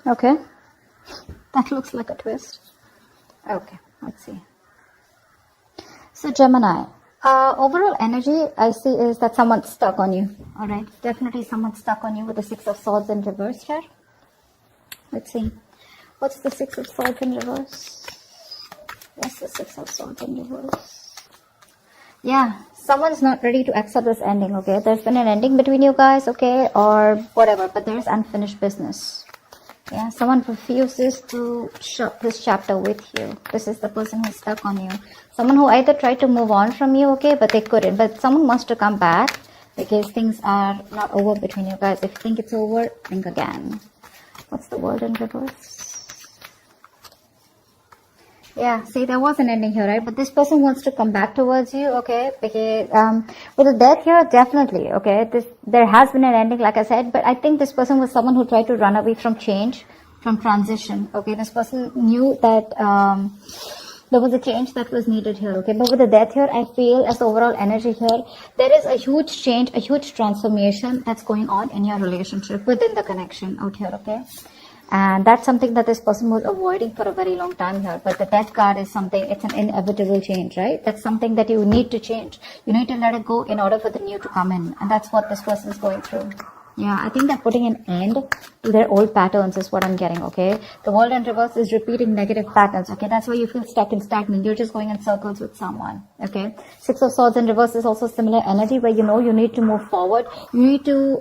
Okay. That looks like a twist. Okay, let's see. So Gemini, overall energy I see is that someone's stuck on you. All right, definitely someone's stuck on you with the Six of Swords in reverse here. Let's see. What's the Six of Swords in reverse? What's the Six of Swords in reverse? Yeah, someone's not ready to accept this ending, okay? There's been an ending between you guys, okay? Or whatever, but there's unfinished business. Yeah, someone refuses to shut this chapter with you. This is the person who's stuck on you. Someone who either tried to move on from you, okay, but they couldn't. But someone wants to come back because things are not over between you guys. If you think it's over, think again. What's the World in reverse? Yeah, see, there was an ending here, right? But this person wants to come back towards you, okay? Because with the Death here, definitely, okay? There has been an ending, like I said, but I think this person was someone who tried to run away from change, from transition, okay? This person knew that there was a change that was needed here, okay? But with the Death here, I feel as the overall energy here, there is a huge change, a huge transformation that's going on in your relationship, within the connection out here, okay? And that's something that this person was avoiding for a very long time here. But the Death card is something, it's an inevitable change, right? That's something that you need to change. You need to let it go in order for the new to come in. And that's what this person is going through. Yeah, I think they're putting an end to their old patterns is what I'm getting, okay? The World in reverse is repeating negative patterns, okay? That's why you feel stuck and stagnant. You're just going in circles with someone, okay? Six of Swords in reverse is also similar energy where you know you need to move forward. You need to,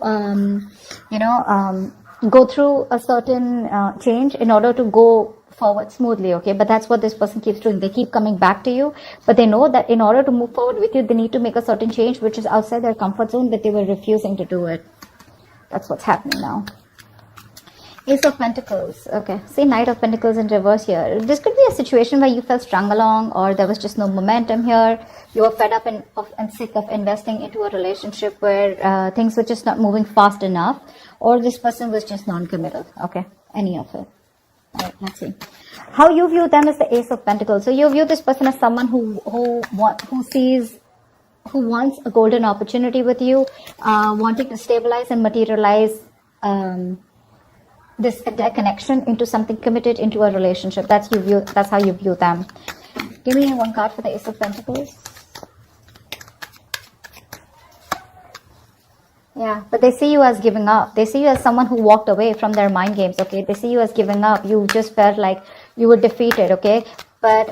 go through a certain change in order to go forward smoothly, okay? But that's what this person keeps doing. They keep coming back to you, but they know that in order to move forward with you, they need to make a certain change which is outside their comfort zone, but they were refusing to do it. That's what's happening now. Ace of Pentacles, okay. See, Knight of Pentacles in reverse here. This could be a situation where you felt strung along, or there was just no momentum here. You were fed up and sick of investing into a relationship where things were just not moving fast enough, or this person was just non-committal, okay. Any of it. All right, let's see. How you view them is the Ace of Pentacles. So you view this person as someone who wants a golden opportunity with you, wanting to stabilize and materialize this connection into something committed, into a relationship. That's how you view them. Give me one card for the Ace of Pentacles. Yeah, but they see you as giving up. They see you as someone who walked away from their mind games, okay? They see you as giving up. You just felt like you were defeated, okay? But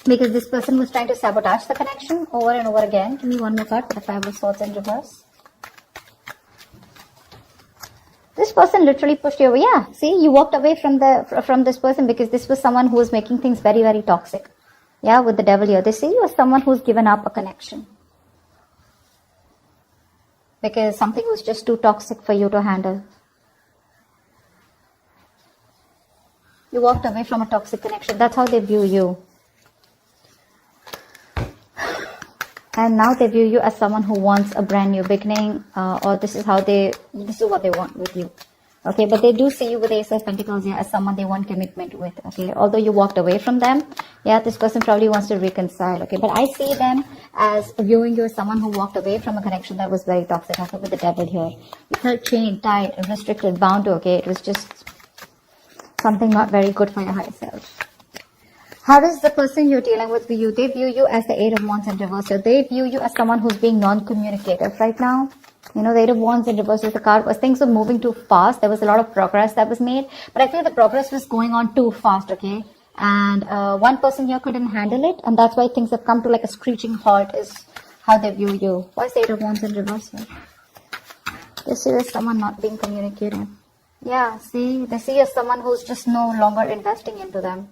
because this person was trying to sabotage the connection over and over again. Give me one more card for the Five of Swords in reverse. This person literally pushed you away. Yeah, see, you walked away from this person because this was someone who was making things very, very toxic. Yeah, with the Devil here. They see you as someone who's given up a connection, because something was just too toxic for you to handle. You walked away from a toxic connection. That's how they view you. And now they view you as someone who wants a brand new beginning, or this is what they want with you. Okay, but they do see you with Ace of Pentacles here as someone they want commitment with. Okay, although you walked away from them, yeah, this person probably wants to reconcile. Okay, but I see them as viewing you as someone who walked away from a connection that was very toxic. Also with the Devil here, you felt chained, tied, restricted, bound to. Okay, it was just something not very good for your higher self. How does the person you're dealing with view you? They view you as the Eight of Wands in reverse. So they view you as someone who's being non-communicative right now. You know, the Eight of Wands in reverse with the card was things were moving too fast. There was a lot of progress that was made, but I feel the progress was going on too fast, okay? And one person here couldn't handle it, and that's why things have come to like a screeching halt is how they view you. Why is the Eight of Wands in reverse here? They see you as someone not being communicative. Yeah, see, they see you as someone who's just no longer investing into them.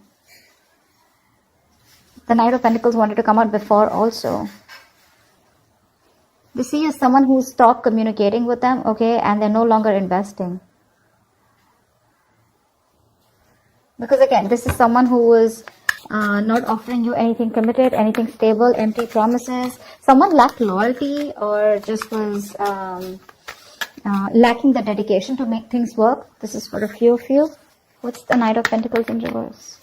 The Knight of Pentacles wanted to come out before also. They see you as someone who stopped communicating with them, okay, and they're no longer investing. Because again, this is someone who was not offering you anything committed, anything stable, empty promises. Someone lacked loyalty or just was lacking the dedication to make things work. This is for a few of you. What's the Knight of Pentacles in reverse?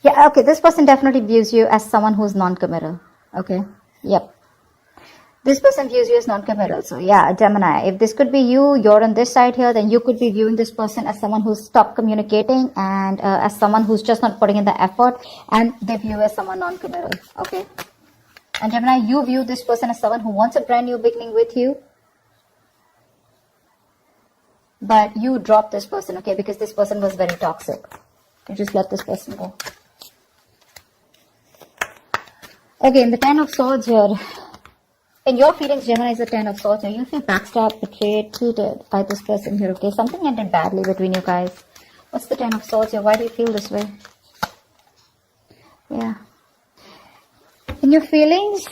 Yeah, okay, this person definitely views you as someone who's non-committal. Okay, yep. This person views you as non-committal. So yeah, Gemini, if this could be you, you're on this side here, then you could be viewing this person as someone who's stopped communicating and as someone who's just not putting in the effort, and they view you as someone non-committal. Okay. And Gemini, you view this person as someone who wants a brand new beginning with you, but you drop this person, okay, because this person was very toxic. You just let this person go. Okay, in the Ten of Swords here, in your feelings, Gemini, is the Ten of Swords here. You feel backstabbed, betrayed, cheated by this person here, okay? Something ended badly between you guys. What's the Ten of Swords here? Why do you feel this way? Yeah. In your feelings,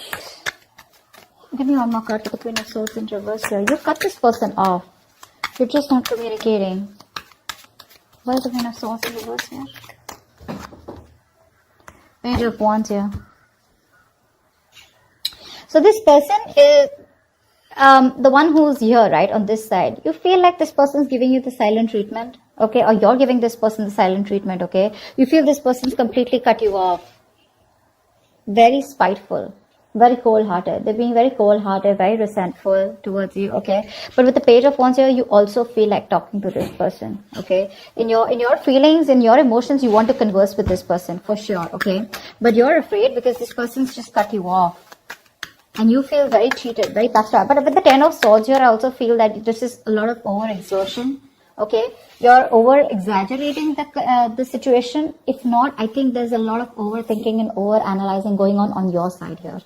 give me one more card for the Queen of Swords in reverse here. You cut this person off. You're just not communicating. Why is the Queen of Swords in reverse here? Page of Wands here. So this person is the one who's here, right, on this side. You feel like this person's giving you the silent treatment, okay, or you're giving this person the silent treatment, okay. You feel this person's completely cut you off. Very spiteful, very cold-hearted. They're being very cold-hearted, very resentful towards you, okay. But with the Page of Wands here, you also feel like talking to this person, okay. In your feelings, in your emotions, you want to converse with this person for sure, okay. But you're afraid because this person's just cut you off. And you feel very cheated, very backstabbed. But with the Ten of Swords here, I also feel that this is a lot of overexertion. Okay, you're over-exaggerating the situation. If not, I think there's a lot of overthinking and over-analyzing going on your side here.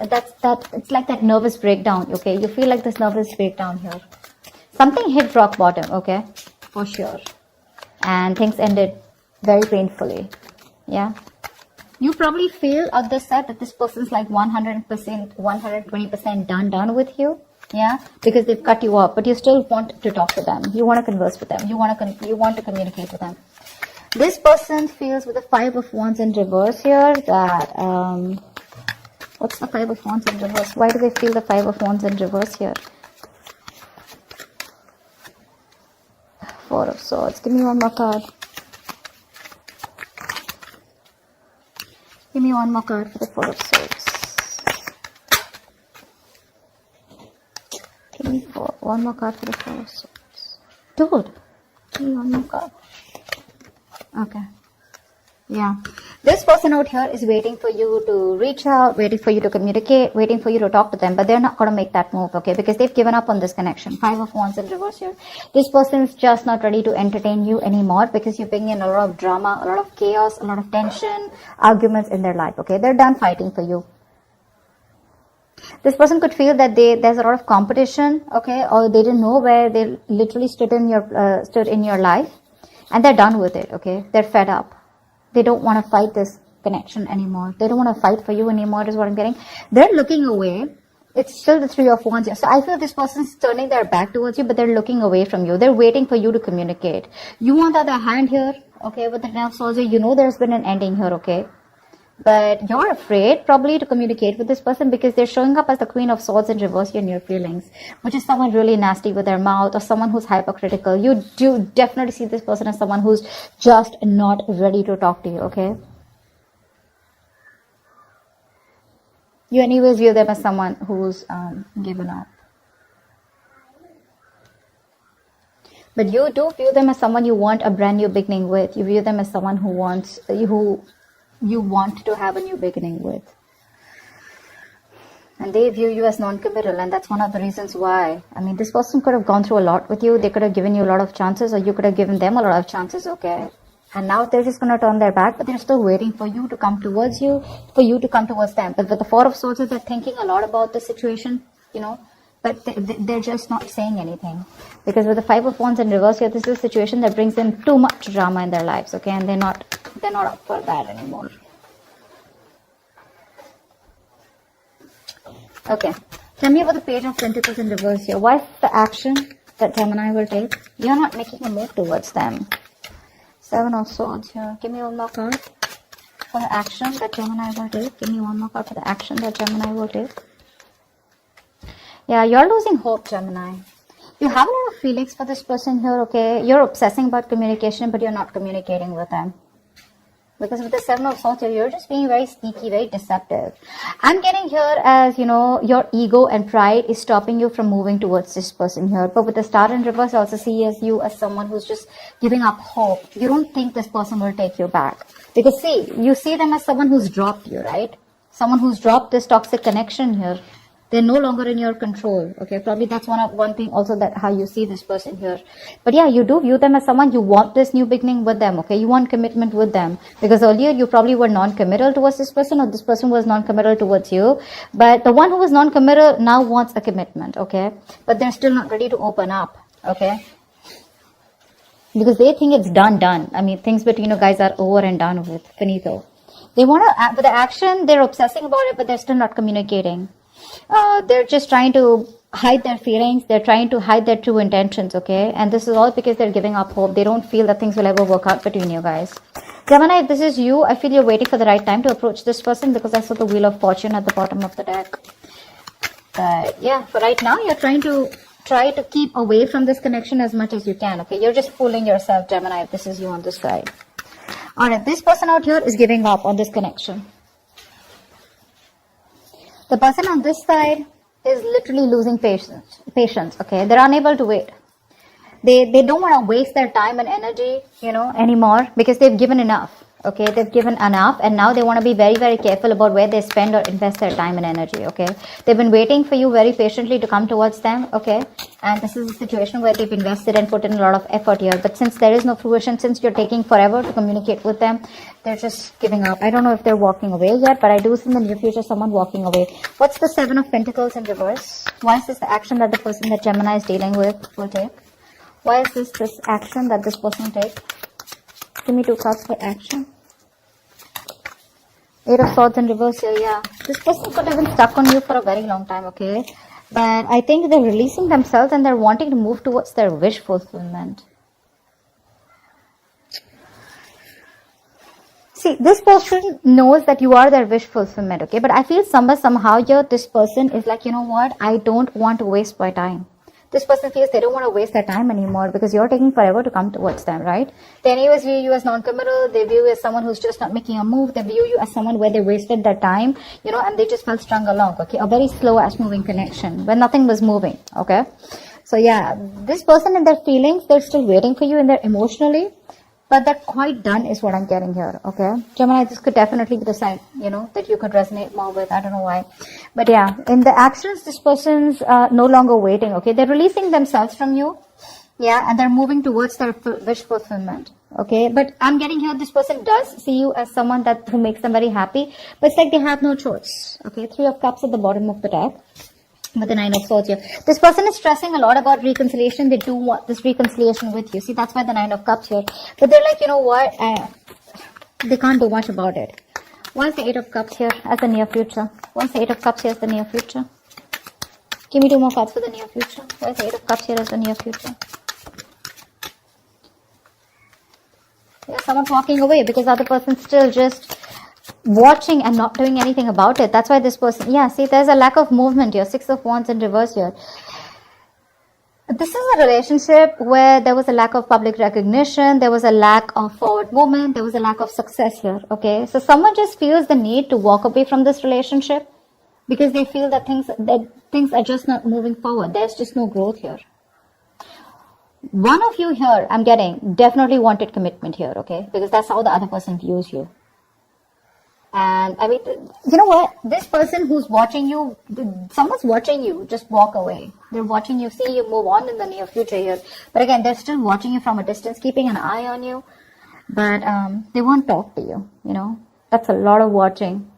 It's like that nervous breakdown. Okay, you feel like this nervous breakdown here. Something hit rock bottom. Okay, for sure, and things ended very painfully. Yeah. You probably feel on this side that this person's like 100%, 120% done with you. Yeah, because they've cut you off, but you still want to talk to them. You want to converse with them. You want to communicate with them. This person feels with the Five of Wands in reverse here that what's the Five of Wands in reverse? Why do they feel the Five of Wands in reverse here? Four of Swords. Give me one more card. Give me one more card for the Four of Swords. Give me one more card for the Four of Swords. Dude, give me one more card. Okay. Yeah. This person out here is waiting for you to reach out, waiting for you to communicate, waiting for you to talk to them, but they're not going to make that move, okay, because they've given up on this connection. Five of Wands in reverse here. This person is just not ready to entertain you anymore because you bring in a lot of drama, a lot of chaos, a lot of tension, arguments in their life, okay. They're done fighting for you. This person could feel that there's a lot of competition, okay, or they didn't know where they literally stood in your life, and they're done with it, okay. They're fed up. They don't want to fight this connection anymore. They don't want to fight for you anymore is what I'm getting. They're looking away. It's still the Three of Wands here. So I feel this person's turning their back towards you, but they're looking away from you. They're waiting for you to communicate. You, on the other hand here, okay, with the Ten of Swords, you know there's been an ending here, okay. But you're afraid probably to communicate with this person because they're showing up as the Queen of Swords in reverse here in your feelings, which is someone really nasty with their mouth or someone who's hypercritical. You do definitely see this person as someone who's just not ready to talk to you, okay? You anyways view them as someone who's given up. But you do view them as someone you want a brand new beginning with. You view them as someone who wants, who you want to have a new beginning with. And they view you as non-committal, and that's one of the reasons why. I mean, this person could have gone through a lot with you. They could have given you a lot of chances, or you could have given them a lot of chances, okay? And now they're just going to turn their back, but they're still waiting for you to come towards you, for you to come towards them. But with the Four of Swords, they're thinking a lot about the situation, you know, but they're just not saying anything. Because with the Five of Wands in reverse here, this is a situation that brings in too much drama in their lives, okay? And they're not up for that anymore. Okay. Tell me about the Page of Pentacles in reverse here. Why is the action that Gemini will take? You're not making a move towards them. Seven of Swords here. Give me one more card for the action that Gemini will take. Give me one more card for the action that Gemini will take. Yeah, you're losing hope, Gemini. You have a lot of feelings for this person here, okay? You're obsessing about communication, but you're not communicating with them. Because with the Seven of Swords, you're just being very sneaky, very deceptive. I'm getting here as, your ego and pride is stopping you from moving towards this person here. But with the Star in reverse, I also see you as someone who's just giving up hope. You don't think this person will take you back. Because see, you see them as someone who's dropped you, right? Someone who's dropped this toxic connection here. They're no longer in your control. Okay, probably that's one thing also, that how you see this person here. But yeah, you do view them as someone, you want this new beginning with them. Okay, you want commitment with them, because earlier you probably were non-committal towards this person, or this person was non-committal towards you. But the one who was non-committal now wants a commitment. Okay, but they're still not ready to open up. Okay, because they think it's done. I mean, things between you guys are over and done with. Finito. They want to, with the action, they're obsessing about it, but they're still not communicating. They're just trying to hide their feelings. They're trying to hide their true intentions, okay? And this is all because they're giving up hope. They don't feel that things will ever work out between you guys. Gemini, if this is you, I feel you're waiting for the right time to approach this person, because I saw the Wheel of Fortune at the bottom of the deck. But yeah, for right now, you're trying to keep away from this connection as much as you can, okay? You're just fooling yourself, Gemini, if this is you on this side. Alright, this person out here is giving up on this connection. The person on this side is literally losing patience, okay? They're unable to wait. They don't want to waste their time and energy, anymore, because they've given enough, okay? They've given enough, and now they want to be very, very careful about where they spend or invest their time and energy, okay? They've been waiting for you very patiently to come towards them, okay? And this is a situation where they've invested and put in a lot of effort here. But since there is no fruition, since you're taking forever to communicate with them, they're just giving up. I don't know if they're walking away yet, but I do see in the near future someone walking away. What's the Seven of Pentacles in reverse? Why is this the action that the person that Gemini is dealing with will take? Why is this action that this person will take? Give me 2 cards for action. 8 of Swords in reverse here, yeah. This person could have been stuck on you for a very long time, okay? But I think they're releasing themselves and they're wanting to move towards their wish fulfillment. See, this person knows that you are their wish fulfillment, okay? But I feel somehow here, this person is like, you know what? I don't want to waste my time. This person feels they don't want to waste their time anymore because you're taking forever to come towards them, right? They anyways view you as non-committal. They view you as someone who's just not making a move. They view you as someone where they wasted their time, and they just felt strung along, okay? A very slow-ass moving connection where nothing was moving, okay? So yeah, this person and their feelings, they're still waiting for you in there emotionally. But they're quite done is what I'm getting here, okay? Gemini, this could definitely be the sign, that you could resonate more with. I don't know why. But yeah, in the actions, this person's no longer waiting, okay? They're releasing themselves from you, yeah, and they're moving towards their wish fulfillment, okay? But I'm getting here, this person does see you as someone who makes them very happy, but it's like they have no choice, okay? 3 of Cups at the bottom of the deck. With the 9 of Swords here. This person is stressing a lot about reconciliation. They do want this reconciliation with you. See, that's why the 9 of Cups here. But they're like, you know what? They can't do much about it. Why is the 8 of Cups here as the near future? Why is the 8 of Cups here as the near future? Give me 2 more cards for the near future. Why is the 8 of Cups here as the near future? Yeah, someone's walking away because the other person's still just watching and not doing anything about it. That's why this person, yeah, see, there's a lack of movement here. 6 of Wands in reverse here. This is a relationship where there was a lack of public recognition, there was a lack of forward movement, there was a lack of success here, okay? So someone just feels the need to walk away from this relationship because they feel that things are just not moving forward. There's just no growth here. One of you here, I'm getting, definitely wanted commitment here, okay? Because that's how the other person views you. And I mean, you know what? This person who's watching you, someone's watching you, just walk away. They're watching you, see you move on in the near future here. But again, they're still watching you from a distance, keeping an eye on you. But they won't talk to you, That's a lot of watching.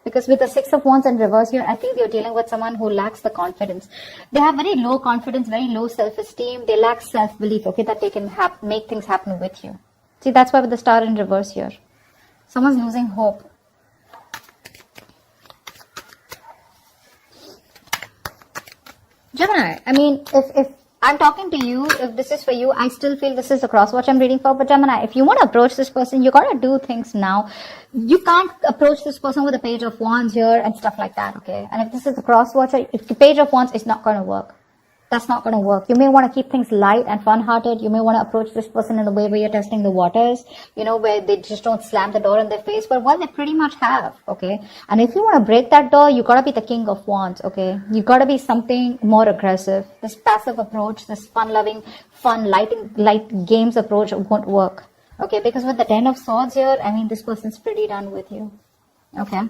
Because with the 6 of Wands in reverse here, I think you're dealing with someone who lacks the confidence. They have very low confidence, very low self-esteem. They lack self-belief, okay, that they can make things happen with you. See, that's why with the Star in reverse here. Someone's losing hope. Gemini, I mean, if I'm talking to you, if this is for you, I still feel this is the cross watch I'm reading for. But Gemini, if you want to approach this person, you got to do things now. You can't approach this person with a Page of Wands here and stuff like that, okay? And if this is the cross watch, if the Page of Wands is not going to work. That's not going to work. You may want to keep things light and fun-hearted. You may want to approach this person in the way where you're testing the waters, you know, where they just don't slam the door in their face. But well, they pretty much have, okay? And if you want to break that door, you got to be the king of wands, okay? You got to be something more aggressive. This passive approach, this fun-loving, light games approach won't work, okay? Because with the 10 of swords here, I mean, this person's pretty done with you, okay?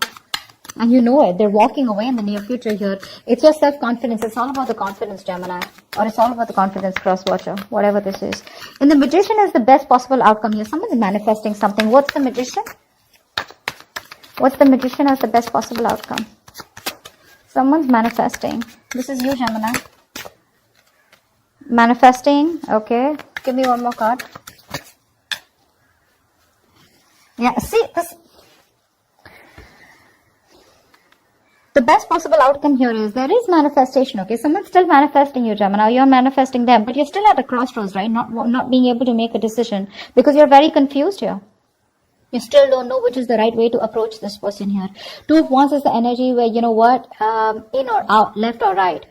And you know it. They're walking away in the near future here. It's your self-confidence. It's all about the confidence, Gemini. Or it's all about the confidence, cross-watcher. Whatever this is. And the magician is the best possible outcome here. Someone's manifesting something. What's the magician? What's the magician as the best possible outcome? Someone's manifesting. This is you, Gemini. Manifesting. Okay. Give me one more card. Yeah, see, this... The best possible outcome here is there is manifestation, okay? Someone's still manifesting you, Gemini. You're manifesting them, but you're still at a crossroads, right? Not being able to make a decision because you're very confused here. You still don't know which is the right way to approach this person here. 2 of Wands is the energy where, you know what, in or out, left or right.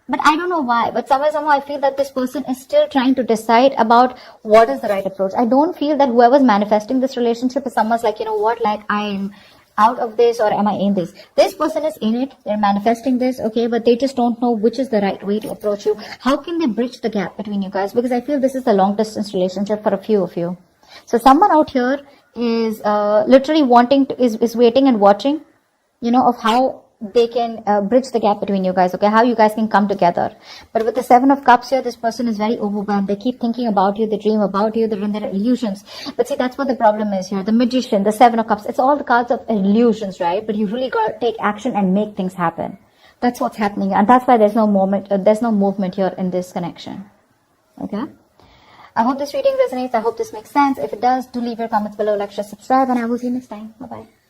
But I don't know why, but somehow I feel that this person is still trying to decide about what is the right approach. I don't feel that whoever's manifesting this relationship is someone's like, you know what, like I'm out of this or am I in this? This person is in it. They're manifesting this, okay, but they just don't know which is the right way to approach you. How can they bridge the gap between you guys? Because I feel this is a long distance relationship for a few of you. So someone out here is literally wanting to, is waiting and watching, you know, of how they can bridge the gap between you guys, okay, how you guys can come together. But with the 7 of Cups here, this person is very overwhelmed. They keep thinking about you, they dream about you, they're in their illusions. But see, that's what the problem is here. The Magician, the 7 of Cups, it's all the cards of illusions, right? But you really got to take action and make things happen. That's what's happening, and that's why there's no movement here in this connection, okay? I hope this reading resonates. I hope this makes sense. If it does, do leave your comments below, like, share, subscribe, and I will see you next time. Bye-bye.